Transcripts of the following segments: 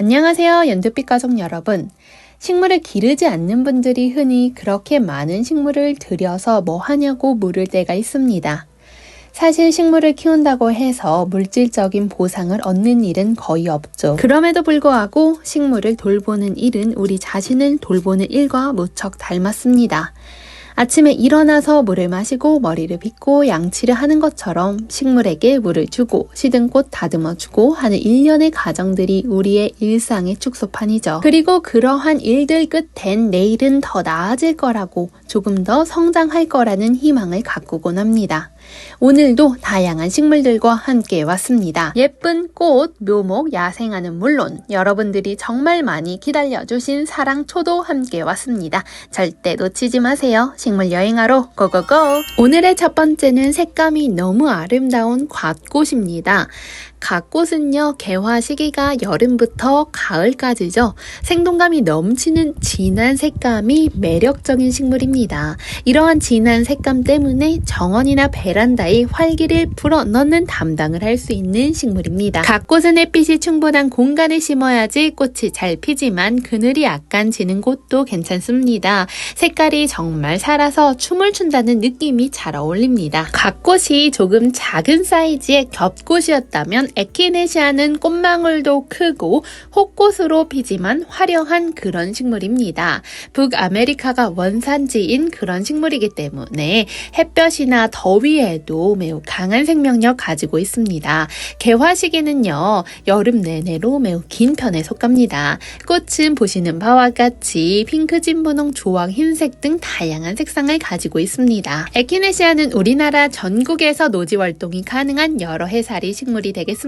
안녕하세요, 연두빛 가족 여러분. 식물을 기르지 않는 분들이 흔히 그렇게 많은 식물을 들여서 뭐 하냐고 물을 때가 있습니다. 사실 식물을 키운다고 해서 물질적인 보상을 얻는 일은 거의 없죠. 그럼에도 불구하고 식물을 돌보는 일은 우리 자신을 돌보는 일과 무척 닮았습니다. 아침에 일어나서 물을 마시고 머리를 빗고 양치를 하는 것처럼 식물에게 물을 주고 시든 꽃 다듬어주고 하는 일련의 과정들이 우리의 일상의 축소판이죠. 그리고 그러한 일들 끝엔 내일은 더 나아질 거라고 조금 더 성장할 거라는 희망을 가꾸곤 합니다. 오늘도 다양한 식물들과 함께 왔습니다. 예쁜 꽃, 묘목, 야생화는 물론 여러분들이 정말 많이 기다려주신 사랑초도 함께 왔습니다. 절대 놓치지 마세요. 식물 여행하러 고고고! 오늘의 첫 번째는 색감이 너무 아름다운 갓꽃입니다. 갓꽃은요, 개화 시기가 여름부터 가을까지죠. 생동감이 넘치는 진한 색감이 매력적인 식물입니다. 이러한 진한 색감 때문에 정원이나 베란다에 활기를 불어넣는 담당을 할 수 있는 식물입니다. 갓꽃은 햇빛이 충분한 공간에 심어야지 꽃이 잘 피지만 그늘이 약간 지는 곳도 괜찮습니다. 색깔이 정말 살아서 춤을 춘다는 느낌이 잘 어울립니다. 갓꽃이 조금 작은 사이즈의 겹꽃이었다면 에키네시아는 꽃망울도 크고 호꽃으로 피지만 화려한 그런 식물입니다. 북아메리카가 원산지인 그런 식물이기 때문에 햇볕이나 더위에도 매우 강한 생명력 가지고 있습니다. 개화 시기는요, 여름 내내로 매우 긴 편에 속합니다. 꽃은 보시는 바와 같이 핑크, 진분홍, 주황, 흰색 등 다양한 색상을 가지고 있습니다. 에키네시아는 우리나라 전국에서 노지 활동이 가능한 여러 해살이 식물이 되겠습니다.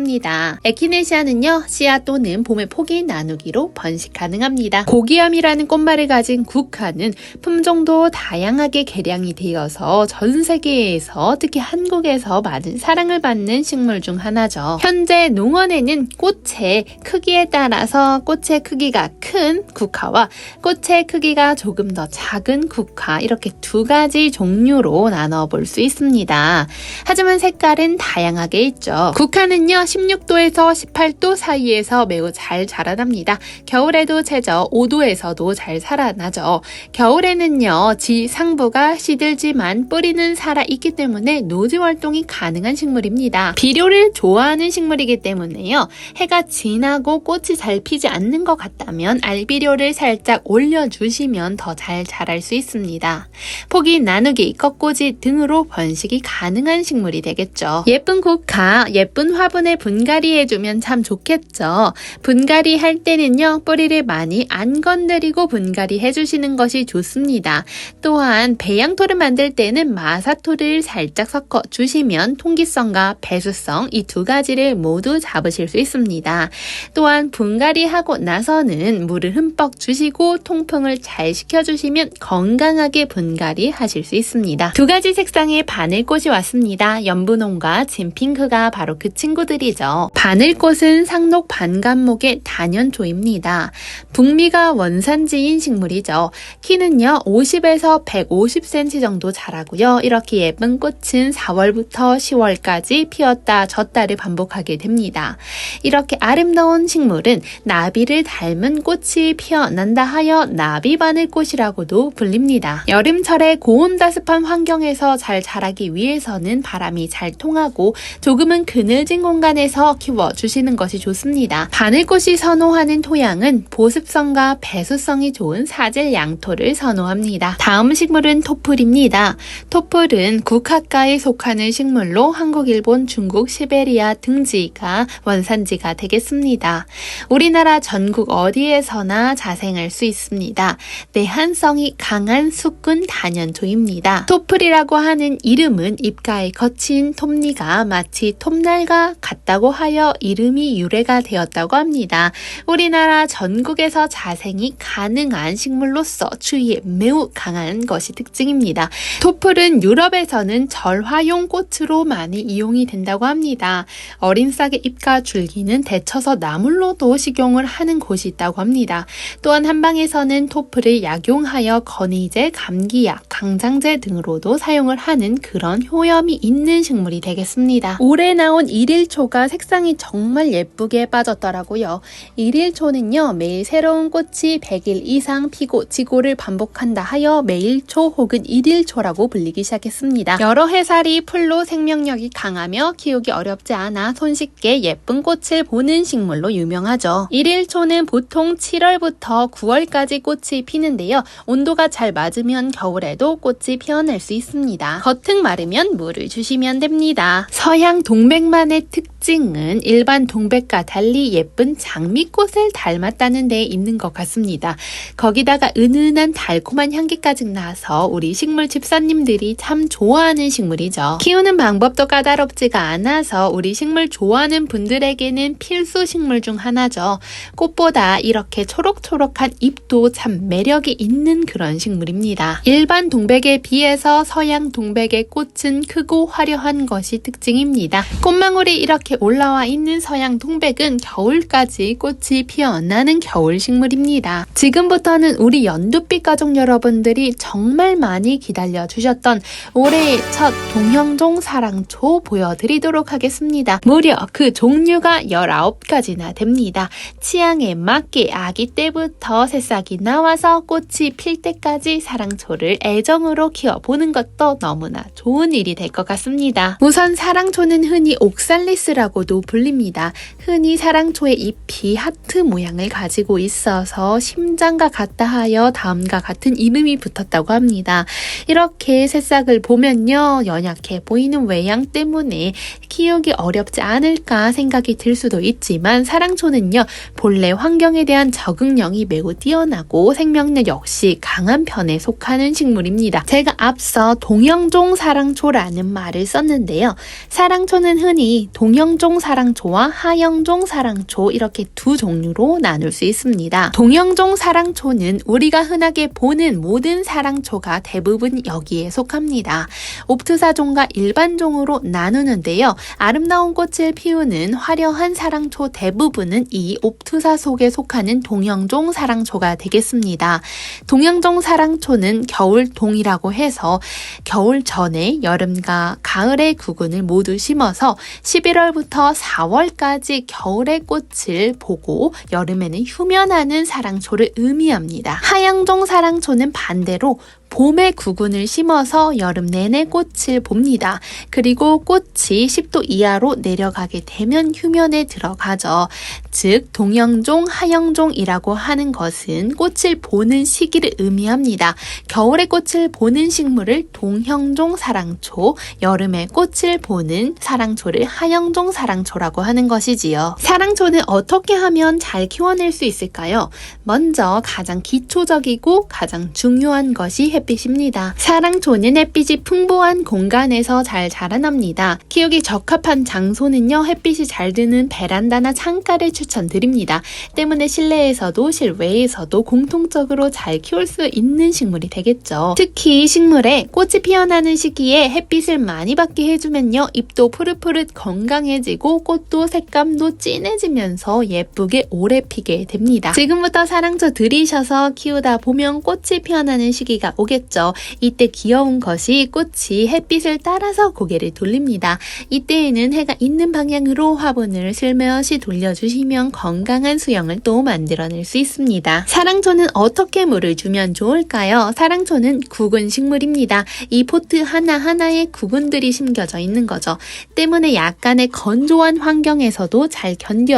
에키네시아는요, 씨앗 또는 봄에 포기 나누기로 번식 가능합니다. 고기암이라는 꽃말을 가진 국화는 품종도 다양하게 개량이 되어서 전 세계에서 특히 한국에서 많은 사랑을 받는 식물 중 하나죠. 현재 농원에는 꽃의 크기에 따라서 꽃의 크기가 큰 국화와 꽃의 크기가 조금 더 작은 국화, 이렇게 두 가지 종류로 나눠볼 수 있습니다. 하지만 색깔은 다양하게 있죠. 국화는요, 16도에서 18도 사이에서 매우 잘 자라납니다. 겨울에도 최저 5도에서도 잘 살아나죠. 겨울에는요, 지상부가 시들지만 뿌리는 살아있기 때문에 노지 활동이 가능한 식물입니다. 비료를 좋아하는 식물이기 때문에요, 해가 지나고 꽃이 잘 피지 않는 것 같다면 알비료를 살짝 올려주시면 더 잘 자랄 수 있습니다. 포기 나누기, 꺾꽂이 등으로 번식이 가능한 식물이 되겠죠. 예쁜 국화, 예쁜 화분에 분갈이 해주면 참 좋겠죠. 분갈이 할 때는요, 뿌리를 많이 안 건드리고 분갈이 해주시는 것이 좋습니다. 또한 배양토를 만들 때는 마사토를 살짝 섞어 주시면 통기성과 배수성, 이 두 가지를 모두 잡으실 수 있습니다. 또한 분갈이 하고 나서는 물을 흠뻑 주시고 통풍을 잘 시켜주시면 건강하게 분갈이 하실 수 있습니다. 두 가지 색상의 바늘꽃이 왔습니다. 연분홍과 진핑크가 바로 그 친구들이죠. 바늘꽃은 상록 반감목의 단연초입니다. 북미가 원산지인 식물이죠. 키는요, 50에서 150cm 정도 자라고요. 이렇게 예쁜 꽃은 4월부터 10월까지 피었다 졌다를 반복하게 됩니다. 이렇게 아름다운 식물은 나비를 닮은 꽃이 피어난다 하여 나비바늘꽃이라고도 불립니다. 여름철에 고온다습한 환경에서 잘 자라기 위해서는 바람이 잘 통하고 조금은 그늘진 공간에서 키워주시는 것이 좋습니다. 바늘꽃이 선호하는 토양은 보습성과 배수성이 좋은 사질 양토를 선호합니다. 다음 식물은 토플입니다. 토플은 국화과에 속하는 식물로 한국, 일본, 중국, 시베리아 등지가 원산지가 되겠습니다. 우리나라 전국 어디에서나 자생할 수 있습니다. 내한성이 강한 수군 단연초입니다. 토플이라고 하는 이름은 입가에 거친 톱니가 마치 톱날과 같다고 하여 이름이 유래가 되었다고 합니다. 우리나라 전국에서 자생이 가능한 식물로서 추위에 매우 강한 것이 특징입니다. 토플은 유럽에서는 절화용 꽃으로 많이 이용이 된다고 합니다. 어린 싹의 잎과 줄기는 데쳐서 나물로도 식용을 하는 곳이 있다고 합니다. 또한 한방에서는 토플을 약용하여 건의제, 감기약, 강장제 등으로도 사용을 하는 그런 효염이 있는 식물이 되겠습니다. 올해 나온 일일초 사랑초가 색상이 정말 예쁘게 빠졌더라고요. 일일초는요, 매일 새로운 꽃이 100일 이상 피고 지고를 반복한다 하여 매일초 혹은 일일초라고 불리기 시작했습니다. 여러 해살이 풀로 생명력이 강하며 키우기 어렵지 않아 손쉽게 예쁜 꽃을 보는 식물로 유명하죠. 일일초는 보통 7월부터 9월까지 꽃이 피는데요. 온도가 잘 맞으면 겨울에도 꽃이 피어날 수 있습니다. 겉은 마르면 물을 주시면 됩니다. 서양 동백만의 특징은 일반 동백과 달리 예쁜 장미꽃을 닮았다는 데 있는 것 같습니다. 거기다가 은은한 달콤한 향기까지 나서 우리 식물 집사님들이 참 좋아하는 식물이죠. 키우는 방법도 까다롭지가 않아서 우리 식물 좋아하는 분들에게는 필수 식물 중 하나죠. 꽃보다 이렇게 초록초록한 잎도 참 매력이 있는 그런 식물입니다. 일반 동백에 비해서 서양 동백의 꽃은 크고 화려한 것이 특징입니다. 꽃망울이 이렇게 올라와 있는 서양 동백은 겨울까지 꽃이 피어나는 겨울 식물입니다. 지금부터는 우리 연두빛 가족 여러분들이 정말 많이 기다려주셨던 올해의 첫 동형종 사랑초 보여드리도록 하겠습니다. 무려 그 종류가 19가지나 됩니다. 취향에 맞게 아기 때부터 새싹이 나와서 꽃이 필 때까지 사랑초를 애정으로 키워보는 것도 너무나 좋은 일이 될 것 같습니다. 우선 사랑초는 흔히 옥살리스라고도 불립니다. 흔히 사랑초의 잎이 하트 모양을 가지고 있어서 심장과 같다 하여 다음과 같은 이름이 붙었다고 합니다. 이렇게 새싹을 보면요, 연약해 보이는 외양 때문에 키우기 어렵지 않을까 생각이 들 수도 있지만 사랑초는요, 본래 환경에 대한 적응력이 매우 뛰어나고 생명력 역시 강한 편에 속하는 식물입니다. 제가 앞서 동형종 사랑초라는 말을 썼는데요. 사랑초는 흔히 동형종 사랑초와 하형종 사랑초 이렇게 두 종류로 나눌 수 있습니다. 동형종 사랑초는 우리가 흔하게 보는 모든 사랑초가 대부분 여기에 속합니다. 옵트사종과 일반종으로 나누는데요. 아름다운 꽃을 피우는 화려한 사랑초 대부분은 이 옵트사 속에 속하는 동형종 사랑초가 되겠습니다. 동형종 사랑초는 겨울동이라고 해서 겨울 전에 여름과 가을의 구근을 모두 심어서 11월부터 4월까지 겨울의 꽃을 보고 여름에는 휴면하는 사랑초를 의미합니다. 하형종 사랑초는 반대로 봄의 구근을 심어서 여름 내내 꽃을 봅니다. 그리고 꽃이 10도 이하로 내려가게 되면 휴면에 들어가죠. 즉 동형종, 하형종이라고 하는 것은 꽃을 보는 시기를 의미합니다. 겨울에 꽃을 보는 식물을 동형종 사랑초, 여름에 꽃을 보는 사랑초를 하형종 사랑초라고 하는 것이지요. 사랑초는 어떻게 하면 잘 키워낼 수 있을까요? 먼저 가장 기초적이고 가장 중요한 것이 햇빛입니다. 사랑초는 햇빛이 풍부한 공간에서 잘 자라납니다. 키우기 적합한 장소는요, 햇빛이 잘 드는 베란다나 창가를 추천드립니다. 때문에 실내에서도 실외에서도 공통적으로 잘 키울 수 있는 식물이 되겠죠. 특히 식물에 꽃이 피어나는 시기에 햇빛을 많이 받게 해주면요, 잎도 푸릇푸릇 건강해지고 꽃도 색감도 진해지면서 예쁘게 오래 피게 됩니다. 지금부터 사랑초 들이셔서 키우다 보면 꽃이 피어나는 시기가 오겠죠. 이때 귀여운 것이 꽃이 햇빛을 따라서 고개를 돌립니다. 이때에는 해가 있는 방향으로 화분을 슬며시 돌려주시면 건강한 수영을 또 만들어낼 수 있습니다. 사랑초는 어떻게 물을 주면 좋을까요? 사랑초는 구근 식물입니다. 이 포트 하나하나에 구근들이 심겨져 있는 거죠. 때문에 약간의 건조한 환경에서도 잘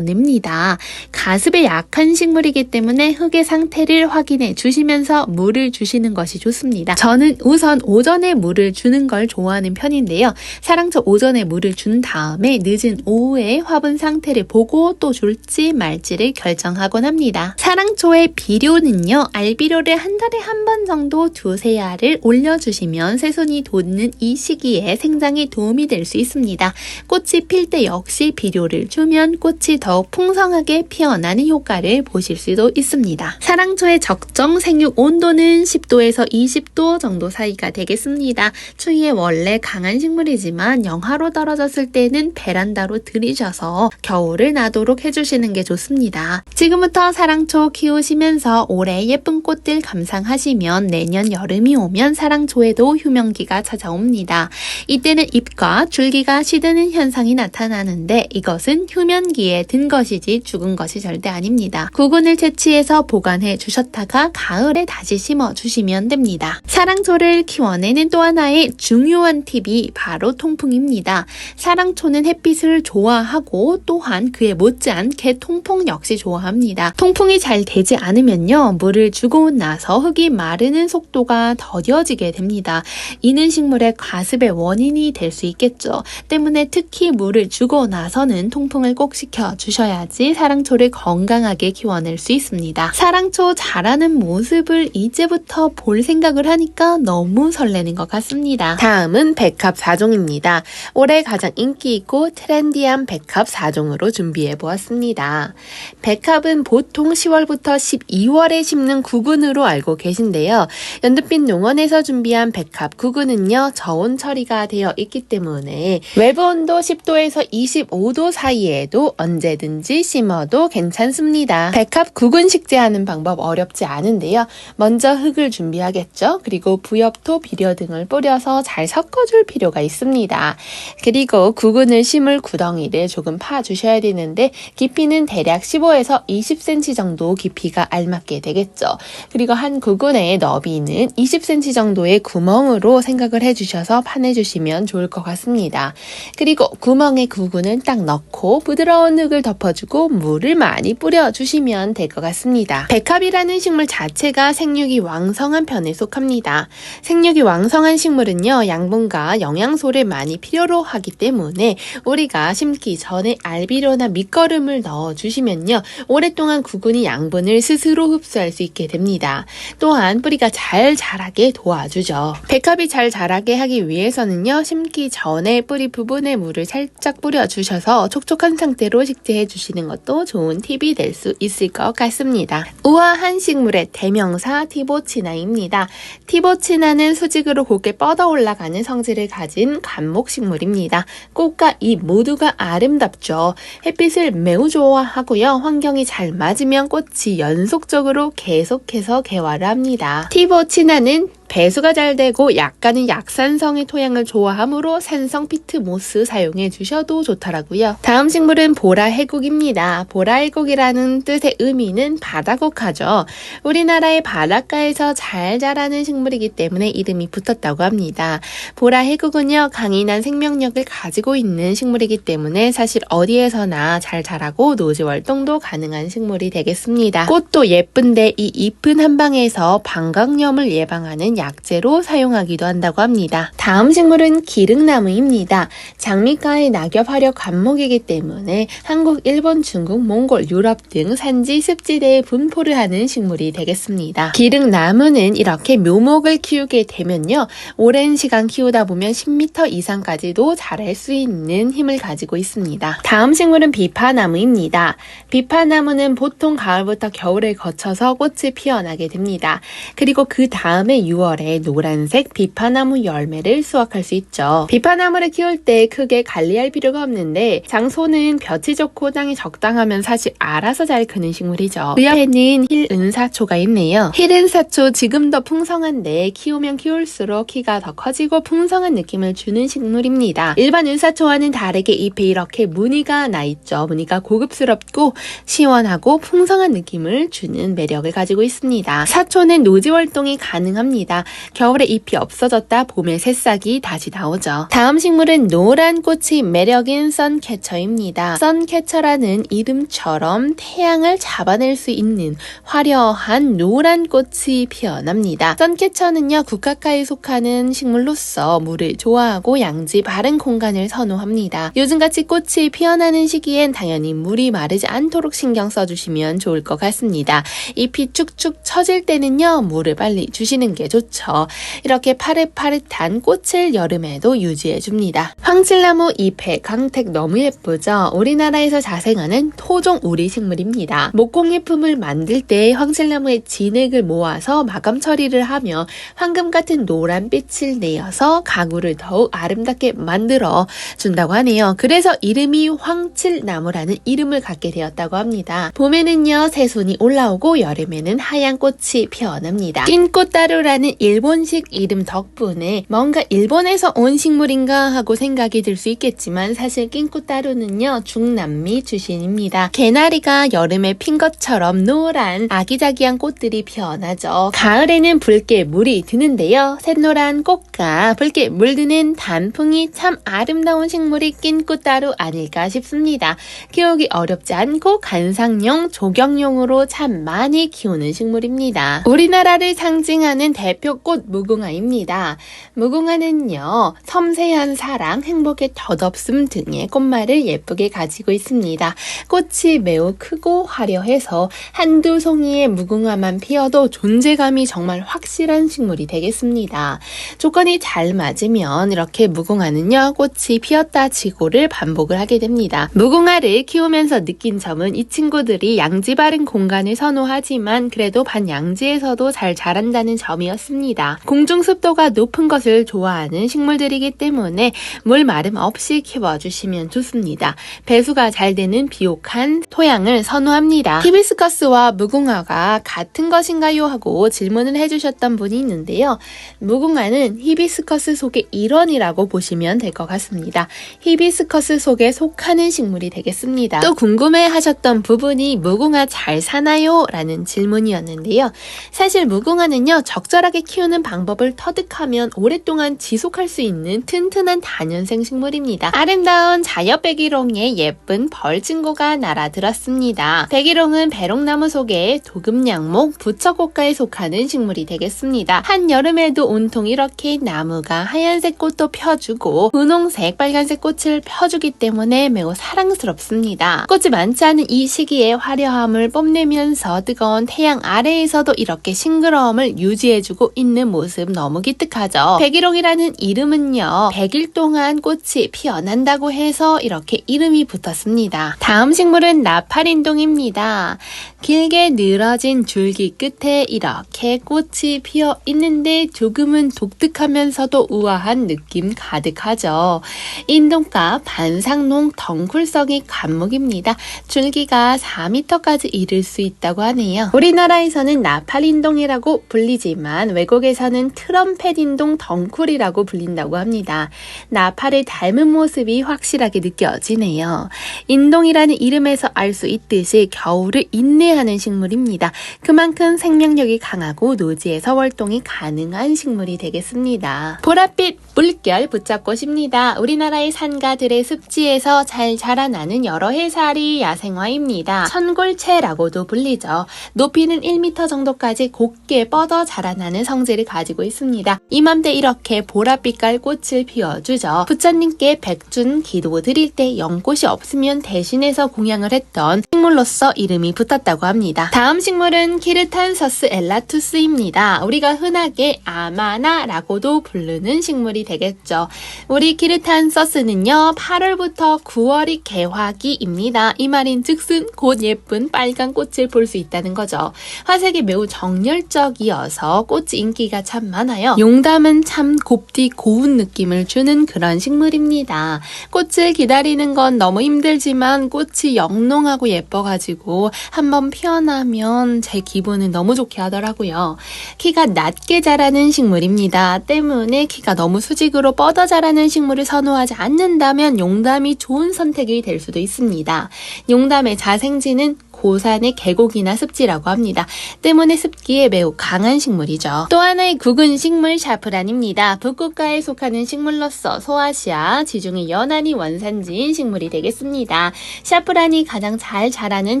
견뎌냅니다. 가습에 약한 식물이기 때문에 흙의 상태를 확인해 주시면서 물을 주시는 것이 좋습니다. 저는 우선 오전에 물을 주는 걸 좋아하는 편인데요. 사랑초 오전에 물을 준 다음에 늦은 오후에 화분 상태를 보고 또 줄지 말지를 결정하곤 합니다. 사랑초의 비료는요, 알비료를 한 달에 한 번 정도 2-3알을 올려주시면 새순이 돋는 이 시기에 생장에 도움이 될 수 있습니다. 꽃이 필 때 역시 비료를 주면 꽃이 더욱 풍성하게 피어나는 효과를 보실 수도 있습니다. 사랑초의 적정 생육 온도는 10도에서 20도 정도 사이가 되겠습니다. 추위에 원래 강한 식물이지만 영하로 떨어졌을 때는 베란다로 들이셔서 겨울을 나도록 해주시는 게 좋습니다. 지금부터 사랑초 키우시면서 올해 예쁜 꽃들 감상하시면 내년 여름이 오면 사랑초에도 휴명기가 찾아옵니다. 이때는 잎과 줄기가 시드는 현상이 나타나는데 이것은 휴면기에 든 것이지 죽은 것이 절대 아닙니다. 구근을 채취해서 보관해 주셨다가 가을에 다시 심어 주시면 됩니다. 사랑초를 키워내는 또 하나의 중요한 팁이 바로 통풍입니다. 사랑초는 햇빛을 좋아하고 또한 그에 못지않게 통풍 역시 좋아합니다. 통풍이 잘 되지 않으면요, 물을 주고 나서 흙이 마르는 속도가 더뎌지게 됩니다. 이는 식물의 과습의 원인이 될 수 있겠죠. 때문에 특히 물을 주고 나서는 통풍을 꼭 시켜 주셔야지 사랑초를 건강하게 키워낼 수 있습니다. 사랑초 자라는 모습을 이제부터 볼 생각을 하니까 너무 설레는 것 같습니다. 다음은 백합 4종입니다. 올해 가장 인기 있고 트렌디한 백합 4종으로 준비해 보았습니다. 백합은 보통 10월부터 12월에 심는 구근으로 알고 계신데요. 연두빛 농원에서 준비한 백합 구근은요, 저온 처리가 되어 있기 때문에 외부 온도 10도에서 25도 사이에도 언제든지 심어도 괜찮습니다. 백합 구근 식재하는 방법 어렵지 않은데요. 먼저 흙을 준비하겠죠. 그리고 부엽토, 비료 등을 뿌려서 잘 섞어줄 필요가 있습니다. 그리고 구근을 심을 구덩이를 조금 파주셔야 되는데 깊이는 대략 15에서 20cm 정도 깊이가 알맞게 되겠죠. 그리고 한 구근의 너비는 20cm 정도의 구멍으로 생각을 해주셔서 파내주시면 좋을 것 같습니다. 그리고 구멍에 구근을 딱 넣고 부드러운 흙을 덮어주고 물을 많이 뿌려주시면 될 것 같습니다. 백합이라는 식물 자체가 생육이 왕성한 편에 속합니다. 생육이 왕성한 식물은요, 양분과 영양소를 많이 필요로 하기 때문에 우리가 심기 전에 알비료나 밑거름을 넣어주시면요, 오랫동안 구근이 양분을 스스로 흡수할 수 있게 됩니다. 또한 뿌리가 잘 자라게 도와주죠. 백합이 잘 자라게 하기 위해서는요, 심기 전에 뿌리 부분에 물을 살짝 뿌려주셔서 촉촉한 상태로 식재해 주시는 것도 좋은 팁이 될 수 있을 것 같습니다. 우아한 식물의 대명사 티보치나입니다. 티보치나는 수직으로 곱게 뻗어 올라가는 성질을 가진 관목식물입니다. 꽃과 잎 모두가 아름답죠. 햇빛을 매우 좋아하고요. 환경이 잘 맞으면 꽃이 연속적으로 계속해서 개화를 합니다. 티보치나는 배수가 잘 되고 약간은 약산성의 토양을 좋아하므로 산성 피트모스 사용해 주셔도 좋더라고요. 다음 식물은 보라해국입니다. 보라해국이라는 뜻의 의미는 바다곡하죠. 우리나라의 바닷가에서 잘 자라는 식물이기 때문에 이름이 붙었다고 합니다. 보라해국은요, 강인한 생명력을 가지고 있는 식물이기 때문에 사실 어디에서나 잘 자라고 노지 활동도 가능한 식물이 되겠습니다. 꽃도 예쁜데 이 잎은 한방에서 방광염을 예방하는 약재로 사용하기도 한다고 합니다. 다음 식물은 기릉나무입니다. 장미과의 낙엽 화력 관목이기 때문에 한국, 일본, 중국, 몽골, 유럽 등 산지 습지대에 분포를 하는 식물이 되겠습니다. 기릉나무는 이렇게 묘목을 키우게 되면요, 오랜 시간 키우다 보면 10m 이상까지도 자랄 수 있는 힘을 가지고 있습니다. 다음 식물은 비파나무입니다. 비파나무는 보통 가을부터 겨울을 거쳐서 꽃이 피어나게 됩니다. 그리고 그 다음에 6월에 노란색 비파나무 열매를 수확할 수 있죠. 비파나무를 키울 때 크게 관리할 필요가 없는데 장소는 볕이 좋고 땅이 적당하면 사실 알아서 잘 크는 식물이죠. 그 옆에는 힐은사초가 있네요. 힐은사초 지금 더 풍성한데 키우면 키울수록 키가 더 커지고 풍성한 느낌을 주는 식물입니다. 일반 은사초와는 다르게 잎에 이렇게 무늬가 나 있죠. 무늬가 고급스럽고 시원하고 풍성한 느낌을 주는 매력을 가지고 있습니다. 사초는 노지 활동이 가능합니다. 겨울에 잎이 없어졌다 봄에 새싹이 다시 나오죠. 다음 식물은 노란 꽃이 매력인 선캐쳐입니다. 선캐쳐라는 이름처럼 태양을 잡아낼 수 있는 화려한 노란 꽃이 피어납니다. 선캐쳐는요, 국화과에 속하는 식물로서 물을 좋아하고 양지 바른 공간을 선호합니다. 요즘같이 꽃이 피어나는 시기엔 당연히 물이 마르지 않도록 신경 써주시면 좋을 것 같습니다. 잎이 축축 처질 때는요, 물을 빨리 주시는 게 좋죠. 좋죠. 이렇게 파릇파릇한 꽃을 여름에도 유지해줍니다. 황칠나무 잎의 광택 너무 예쁘죠? 우리나라에서 자생하는 토종 우리식물입니다. 목공예품을 만들 때 황칠나무의 진액을 모아서 마감 처리를 하며 황금같은 노란빛을 내어서 가구를 더욱 아름답게 만들어 준다고 하네요. 그래서 이름이 황칠나무라는 이름을 갖게 되었다고 합니다. 봄에는요 새순이 올라오고 여름에는 하얀 꽃이 피어납니다. 낀꽃따루라는 일본식 이름 덕분에 뭔가 일본에서 온 식물인가 하고 생각이 들 수 있겠지만 사실 낀꽃따루는요 중남미 출신입니다. 개나리가 여름에 핀 것처럼 노란 아기자기한 꽃들이 피어나죠. 가을에는 붉게 물이 드는데요. 샛노란 꽃과 붉게 물드는 단풍이 참 아름다운 식물이 낀꽃따루 아닐까 싶습니다. 키우기 어렵지 않고 관상용, 조경용으로 참 많이 키우는 식물입니다. 우리나라를 상징하는 대표꽃 무궁화입니다. 무궁화는요 섬세한 사랑, 행복의 덧없음 등의 꽃말을 예쁘게 가지고 있습니다. 꽃이 매우 크고 화려해서 한두 송이의 무궁화만 피어도 존재감이 정말 확실한 식물이 되겠습니다. 조건이 잘 맞으면 이렇게 무궁화는요 꽃이 피었다 지고를 반복을 하게 됩니다. 무궁화를 키우면서 느낀 점은 이 친구들이 양지 바른 공간을 선호하지만 그래도 반양지에서도 잘 자란다는 점이었습니다. 공중 습도가 높은 것을 좋아하는 식물들이기 때문에 물 마름 없이 키워주시면 좋습니다. 배수가 잘 되는 비옥한 토양을 선호합니다. 히비스커스와 무궁화가 같은 것인가요? 하고 질문을 해주셨던 분이 있는데요. 무궁화는 히비스커스 속의 일원이라고 보시면 될 것 같습니다. 히비스커스 속에 속하는 식물이 되겠습니다. 또 궁금해 하셨던 부분이 무궁화 잘 사나요? 라는 질문이었는데요. 사실 무궁화는요 적절하게 키우는 방법을 터득하면 오랫동안 지속할 수 있는 튼튼한 다년생 식물입니다. 아름다운 자엽배기롱에 예쁜 벌친구가 날아들었습니다. 배기롱은 배롱나무 속에 도금양목, 부처꽃과에 속하는 식물이 되겠습니다. 한여름에도 온통 이렇게 나무가 하얀색 꽃도 펴주고 분홍색, 빨간색 꽃을 펴주기 때문에 매우 사랑스럽습니다. 꽃이 많지 않은 이 시기에 화려함을 뽐내면서 뜨거운 태양 아래에서도 이렇게 싱그러움을 유지해주고 있는 모습 너무 기특하죠. 백일홍이라는 이름은요 100일 동안 꽃이 피어난다고 해서 이렇게 이름이 붙었습니다. 다음 식물은 나팔인동입니다. 길게 늘어진 줄기 끝에 이렇게 꽃이 피어 있는데 조금은 독특하면서도 우아한 느낌 가득하죠. 인동과 반상농 덩쿨성이 관목입니다. 줄기가 4m까지 이를 수 있다고 하네요. 우리나라에서는 나팔인동이라고 불리지만 외국에서는 트럼펫인동 덩쿨이라고 불린다고 합니다. 나팔을 닮은 모습이 확실하게 느껴지네요. 인동이라는 이름에서 알 수 있듯이 겨울을 인내하는 식물입니다. 그만큼 생명력이 강하고 노지에서 활동이 가능한 식물이 되겠습니다. 보랏빛 물결 부처꽃입니다. 우리나라의 산가들의 습지에서 잘 자라나는 여러 해살이 야생화입니다. 천골채라고도 불리죠. 높이는 1m 정도까지 곱게 뻗어 자라나는 성질을 가지고 있습니다. 이맘때 이렇게 보랏빛깔 꽃을 피워주죠. 부처님께 백준 기도 드릴 때 연꽃이 없으면 대신해서 공양을 했던 식물로서 이름이 붙었다고 합니다. 다음 식물은 키르탄서스 엘라투스입니다. 우리가 흔하게 아마나라고도 부르는 식물이 되겠죠. 우리 키르탄서스는요 8월부터 9월이 개화기입니다. 이 말인 즉슨 곧 예쁜 빨간 꽃을 볼 수 있다는 거죠. 화색이 매우 정열적이어서 꽃이 인기가 참 많아요. 용담은 참 곱디 고운 느낌을 주는 그런 식물입니다. 꽃을 기다리는 건 너무 힘들지만 꽃이 영롱하고 예뻐가지고 한번 피어나면 제 기분은 너무 좋게 하더라고요. 키가 낮게 자라는 식물입니다. 때문에 키가 너무 수직으로 뻗어 자라는 식물을 선호하지 않는다면 용담이 좋은 선택이 될 수도 있습니다. 용담의 자생지는 고산의 계곡이나 습지라고 합니다. 때문에 습기에 매우 강한 식물이죠. 또 하나의 국은 식물 샤프란입니다. 북극과에 속하는 식물로서 소아시아, 지중해 연안이 원산지인 식물이 되겠습니다. 샤프란이 가장 잘 자라는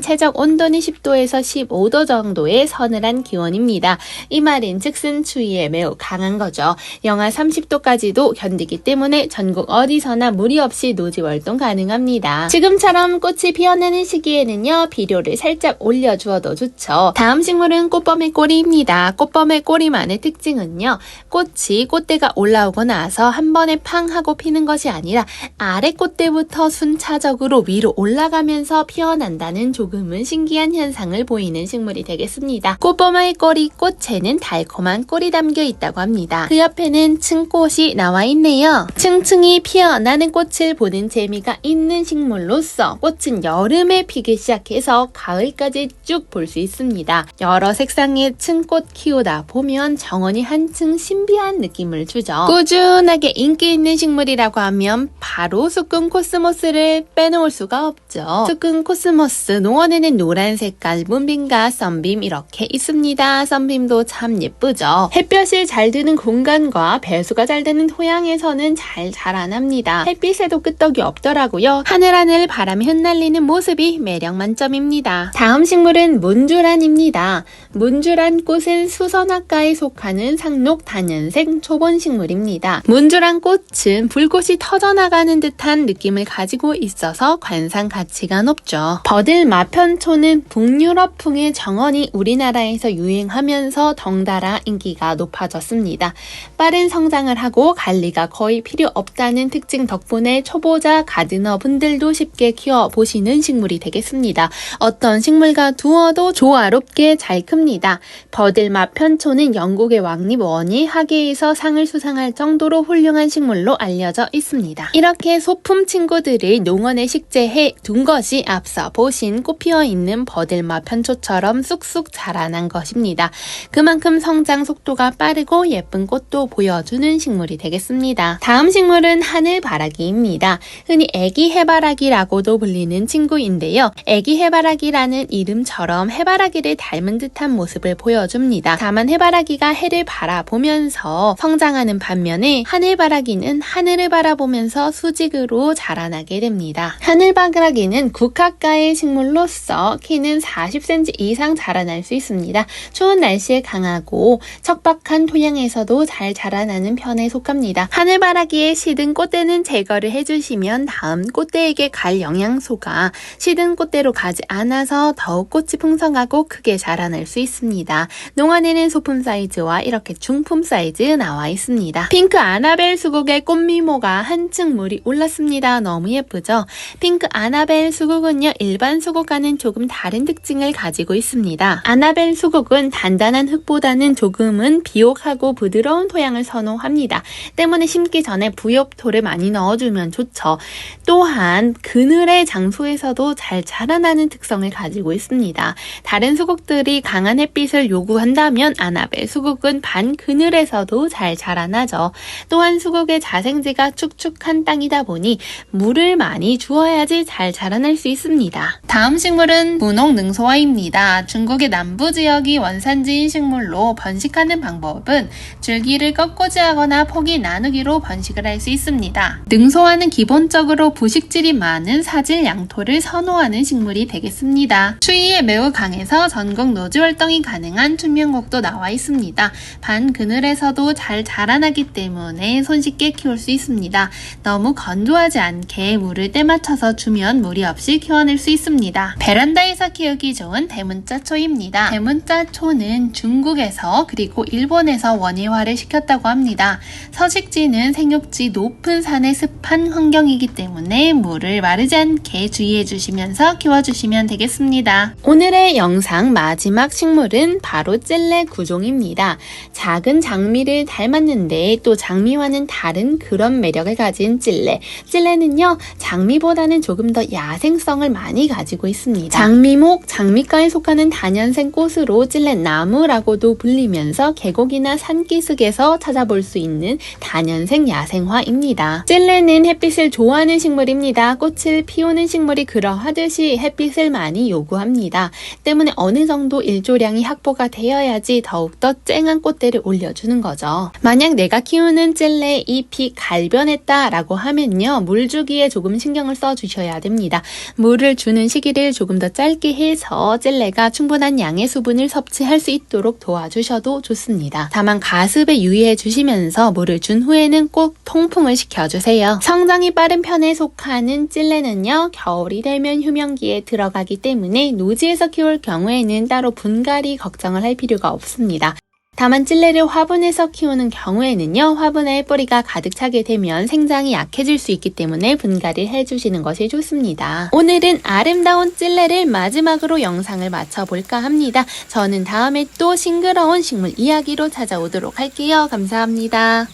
최적 온도는 10도에서 15도 정도의 서늘한 기온입니다. 이 말인 즉슨 추위에 매우 강한 거죠. 영하 30도까지도 견디기 때문에 전국 어디서나 무리 없이 노지 활동 가능합니다. 지금처럼 꽃이 피어나는 시기에는요 비료를 물을 살짝 올려주어도 좋죠. 다음 식물은 꽃범의 꼬리입니다. 꽃범의 꼬리만의 특징은요. 꽃이 꽃대가 올라오고 나서 한 번에 팡 하고 피는 것이 아니라 아래 꽃대부터 순차적으로 위로 올라가면서 피어난다는 조금은 신기한 현상을 보이는 식물이 되겠습니다. 꽃범의 꼬리 꽃에는 달콤한 꿀이 담겨 있다고 합니다. 그 옆에는 층꽃이 나와 있네요. 층층이 피어나는 꽃을 보는 재미가 있는 식물로서 꽃은 여름에 피기 시작해서 가을까지 쭉 볼 수 있습니다. 여러 색상의 층꽃 키우다 보면 정원이 한층 신비한 느낌을 주죠. 꾸준하게 인기 있는 식물이라고 하면 바로 수금 코스모스를 빼놓을 수가 없죠. 수금 코스모스 농원에는 노란 색깔 문빔과 썬빔 이렇게 있습니다. 썬빔도 참 예쁘죠. 햇볕이 잘 드는 공간과 배수가 잘 되는 토양에서는 잘 자라납니다. 햇빛에도 끄떡이 없더라고요. 하늘하늘 바람이 흩날리는 모습이 매력 만점입니다. 다음 식물은 문주란입니다. 문주란 꽃은 수선화과에 속하는 상록 단연생 초본 식물입니다. 문주란 꽃은 불꽃이 터져나가는 듯한 느낌을 가지고 있어서 관상 가치가 높죠. 버들 마편초는 북유럽풍의 정원이 우리나라에서 유행하면서 덩달아 인기가 높아졌습니다. 빠른 성장을 하고 관리가 거의 필요 없다는 특징 덕분에 초보자 가드너 분들도 쉽게 키워보시는 식물이 되겠습니다. 어떤 식물과 두어도 조화롭게 잘 큽니다. 버들맛 편초는 영국의 왕립 원이 학예에서 상을 수상할 정도로 훌륭한 식물로 알려져 있습니다. 이렇게 소품 친구들을 농원에 식재해 둔 것이 앞서 보신 꽃 피어있는 버들맛 편초처럼 쑥쑥 자라난 것입니다. 그만큼 성장 속도가 빠르고 예쁜 꽃도 보여주는 식물이 되겠습니다. 다음 식물은 하늘바라기입니다. 흔히 애기 해바라기라고도 불리는 친구인데요. 애기 해바라기라는 이름처럼 해바라기를 닮은 듯한 모습을 보여줍니다. 다만 해바라기가 해를 바라보면서 성장하는 반면에 하늘바라기는 하늘을 바라보면서 수직으로 자라나게 됩니다. 하늘바라기는 국화과의 식물로서 키는 40cm 이상 자라날 수 있습니다. 추운 날씨에 강하고 척박한 토양에서도 잘 자라나는 편에 속합니다. 하늘바라기의 시든 꽃대는 제거를 해주시면 다음 꽃대에게 갈 영양소가 시든 꽃대로 가지 않아서 더욱 꽃이 풍성하고 크게 자라날 수 있습니다. 농원에는 소품 사이즈와 이렇게 중품 사이즈 나와 있습니다. 핑크 아나벨 수국의 꽃미모가 한층 물이 올랐습니다. 너무 예쁘죠? 핑크 아나벨 수국은요, 일반 수국과는 조금 다른 특징을 가지고 있습니다. 아나벨 수국은 단단한 흙보다는 조금은 비옥하고 부드러운 토양을 선호합니다. 때문에 심기 전에 부엽토를 많이 넣어주면 좋죠. 또한 그늘의 장소에서도 잘 자라나는 특성을 가지고 있습니다. 다른 수국들이 강한 햇빛을 요구한다면 아나벨 수국은 반그늘에서도 잘 자라나죠. 또한 수국의 자생지가 축축한 땅이다 보니 물을 많이 주어야지 잘 자라날 수 있습니다. 다음 식물은 분홍능소화입니다. 중국의 남부 지역이 원산지인 식물로 번식하는 방법은 줄기를 꺾고지하거나 폭이 나누기로 번식을 할 수 있습니다. 능소화는 기본적으로 부식질이 많은 사질 양토를 선호하는 식물이 되겠습니다. 추위에 매우 강해서 전국 노지 활동이 가능한 춘명곡도 나와 있습니다. 반그늘에서도 잘 자라나기 때문에 손쉽게 키울 수 있습니다. 너무 건조하지 않게 물을 때 맞춰서 주면 무리 없이 키워낼 수 있습니다. 베란다에서 키우기 좋은 대문자초입니다. 대문자초는 중국에서 그리고 일본에서 원예화를 시켰다고 합니다. 서식지는 생육지 높은 산의 습한 환경이기 때문에 물을 마르지 않게 주의해 주시면서 키워주시면 되겠습니다. 오늘의 영상 마지막 식물은 바로 찔레 구종입니다. 작은 장미를 닮았는데 또 장미와는 다른 그런 매력을 가진 찔레. 찔레는요, 장미보다는 조금 더 야생성을 많이 가지고 있습니다. 장미목, 장미과에 속하는 단연생 꽃으로 찔레나무라고도 불리면서 계곡이나 산기슭에서 찾아볼 수 있는 단연생 야생화입니다. 찔레는 햇빛을 좋아하는 식물입니다. 꽃을 피우는 식물이 그러하듯이 햇빛을 많이 요구합니다. 때문에 어느 정도 일조량이 확보가 되어야지 더욱더 쨍한 꽃대를 올려주는 거죠. 만약 내가 키우는 찔레 잎이 갈변했다 라고 하면요, 물 주기에 조금 신경을 써주셔야 됩니다. 물을 주는 시기를 조금 더 짧게 해서 찔레가 충분한 양의 수분을 섭취할 수 있도록 도와주셔도 좋습니다. 다만 가습에 유의해 주시면서 물을 준 후에는 꼭 통풍을 시켜주세요. 성장이 빠른 편에 속하는 찔레는요, 겨울이 되면 휴명기에 들어가기 있기 때문에 노지에서 키울 경우에는 따로 분갈이 걱정을 할 필요가 없습니다. 다만 찔레를 화분에서 키우는 경우에는요, 화분에 뿌리가 가득 차게 되면 생장이 약해질 수 있기 때문에 분갈이를 해주시는 것이 좋습니다. 오늘은 아름다운 찔레를 마지막으로 영상을 마쳐볼까 합니다. 저는 다음에 또 싱그러운 식물 이야기로 찾아오도록 할게요. 감사합니다.